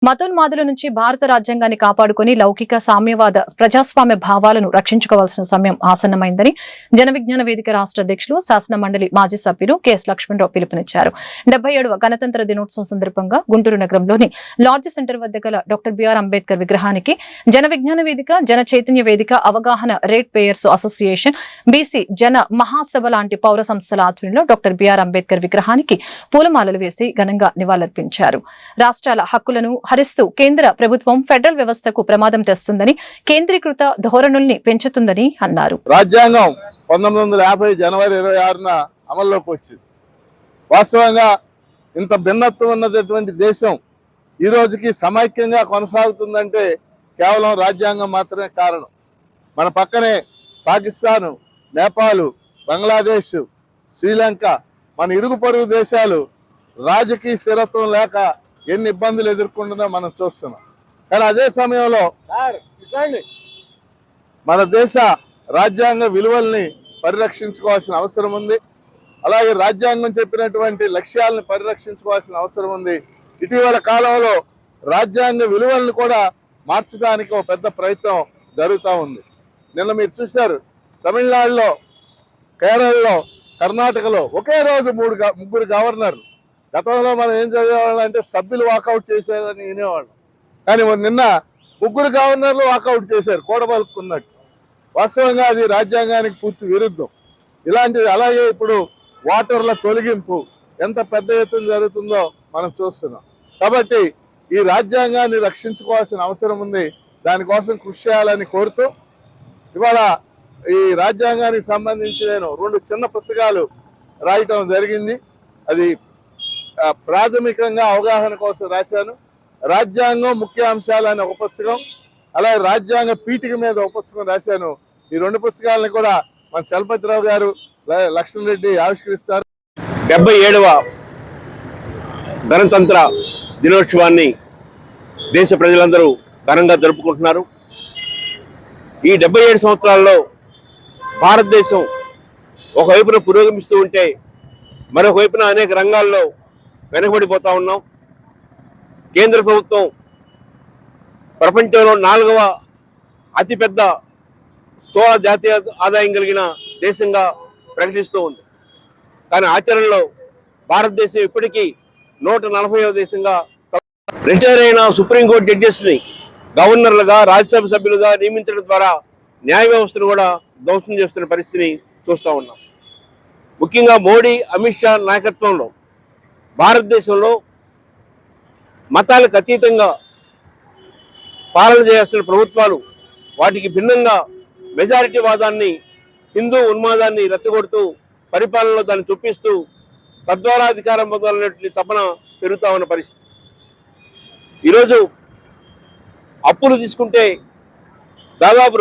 మతోన్మాదుల నుంచి భారత రాజ్యాంగాన్ని కాపాడుకుని లౌకిక సామ్యవాద ప్రజాస్వామ్య భావాలను రక్షించుకోవాల్సిన సమయం ఆసన్నమైందని జన విజ్ఞాన వేదిక రాష్ట్ర అధ్యక్షులు శాసన మండలి మాజీ సభ్యులు కెఎస్ లక్ష్మణరావు పిలుపునిచ్చారు. 77వ గణతంత్ర దినోత్సవం సందర్భంగా గుంటూరు నగరంలోని లార్జ్ సెంటర్ వద్ద గల డాక్టర్ బిఆర్ అంబేద్కర్ విగ్రహానికి జన విజ్ఞాన వేదిక, జన చైతన్య వేదిక, అవగాహన రేట్ పేయర్స్ అసోసియేషన్, బీసీ జన మహాసభ లాంటి పౌర సంస్థల ఆధ్వర్యంలో డాక్టర్ బిఆర్ అంబేద్కర్ విగ్రహానికి పూలమాలలు వేసి ఘనంగా నివాళులర్పించారు. రాష్ట్రాల హక్కులను హరిస్తూ కేంద్ర ప్రభుత్వం ఫెడరల్ వ్యవస్థకు ప్రమాదం తెస్తుందని, కేంద్రీకృత ధోరణుల్ని పెంచుతుందని అన్నారు. రాజ్యాంగం 1950 జనవరి 26న అమల్లోకి వచ్చింది. వాస్తవంగా ఇంత భిన్నత్వం ఉన్నటువంటి దేశం ఈ రోజుకి సమైక్యంగా కొనసాగుతుందంటే కేవలం రాజ్యాంగం మాత్రమే కారణం. మన పక్కనే పాకిస్తాన్, నేపాల్, బంగ్లాదేశ్, శ్రీలంక, మన ఇరుగు పొరుగు దేశాలు రాజకీయ స్థిరత్వం లేక ఎన్ని ఇబ్బందులు ఎదుర్కొంటున్నా మనం చూస్తున్నాం. కానీ అదే సమయంలో మన దేశ రాజ్యాంగ విలువల్ని పరిరక్షించుకోవాల్సిన అవసరం ఉంది. అలాగే రాజ్యాంగం చెప్పినటువంటి లక్ష్యాలను పరిరక్షించుకోవాల్సిన అవసరం ఉంది. ఇటీవల కాలంలో రాజ్యాంగ విలువలను కూడా మార్చడానికి ఒక పెద్ద ప్రయత్నం జరుగుతూ ఉంది. నిన్న మీరు చూశారు, తమిళనాడులో, కేరళలో, కర్ణాటకలో ఒకే రోజు ముగ్గురు గవర్నర్లు. గతంలో మనం ఏం చదివేవాళ్ళం అంటే సభ్యులు వాకౌట్ చేశారని వినేవాళ్ళం. కానీ నిన్న ముగ్గురు గవర్నర్లు వాకౌట్ చేశారు కూడబలుకున్నట్టు. వాస్తవంగా అది రాజ్యాంగానికి పూర్తి విరుద్ధం. ఇలాంటిది అలాగే ఇప్పుడు ఓటర్ల తొలగింపు ఎంత పెద్ద ఎత్తున జరుగుతుందో మనం చూస్తున్నాం. కాబట్టి ఈ రాజ్యాంగాన్ని రక్షించుకోవాల్సిన అవసరం ఉంది. దానికోసం కృషి చేయాలని కోరుతూ ఇవాళ ఈ రాజ్యాంగానికి సంబంధించి నేను 2 చిన్న పుస్తకాలు రాయటం జరిగింది. అది ప్రాథమికంగా అవగాహన కోసం రాశాను. రాజ్యాంగం ముఖ్య అంశాలు అనే ఒక పుస్తకం, అలాగే రాజ్యాంగ పీఠిక మీద ఒక పుస్తకం రాశాను. ఈ 2 పుస్తకాలను కూడా మన చలపతిరావు గారు, లక్ష్మణ్ రెడ్డి ఆవిష్కరిస్తారు. 77వ గణతంత్ర దినోత్సవాన్ని దేశ ప్రజలందరూ ఘనంగా జరుపుకుంటున్నారు. ఈ 77 సంవత్సరాల్లో భారతదేశం ఒకవైపున పురోగమిస్తూ ఉంటే మరొక వైపున అనేక రంగాల్లో వెనకబడిపోతా ఉన్నాం. కేంద్ర ప్రభుత్వం ప్రపంచంలో 4వ అతిపెద్ద స్థూల జాతీయ ఆదాయం కలిగిన దేశంగా ప్రకటిస్తూ ఉంది. కానీ ఆచరణలో భారతదేశం ఇప్పటికీ 140వ దేశంగా. రిటైర్ అయిన సుప్రీంకోర్టు జడ్జెస్ని గవర్నర్లుగా, రాజ్యసభ సభ్యులుగా నియమించడం ద్వారా న్యాయ వ్యవస్థను కూడా ధ్వంసం చేస్తున్న పరిస్థితిని చూస్తూ ఉన్నాం. ముఖ్యంగా మోడీ, అమిత్ షా నాయకత్వంలో భారతదేశంలో మతాలకు అతీతంగా పాలన చేయాల్సిన ప్రభుత్వాలు వాటికి భిన్నంగా మెజారిటీ వాదాన్ని, హిందూ ఉన్మాదాన్ని రెచ్చగొడుతూ పరిపాలనలో దాన్ని చొప్పిస్తూ తద్వారా అధికారం పొందాలనేటువంటి తపన పెరుగుతా ఉన్న పరిస్థితి. ఈరోజు అప్పులు తీసుకుంటే దాదాపు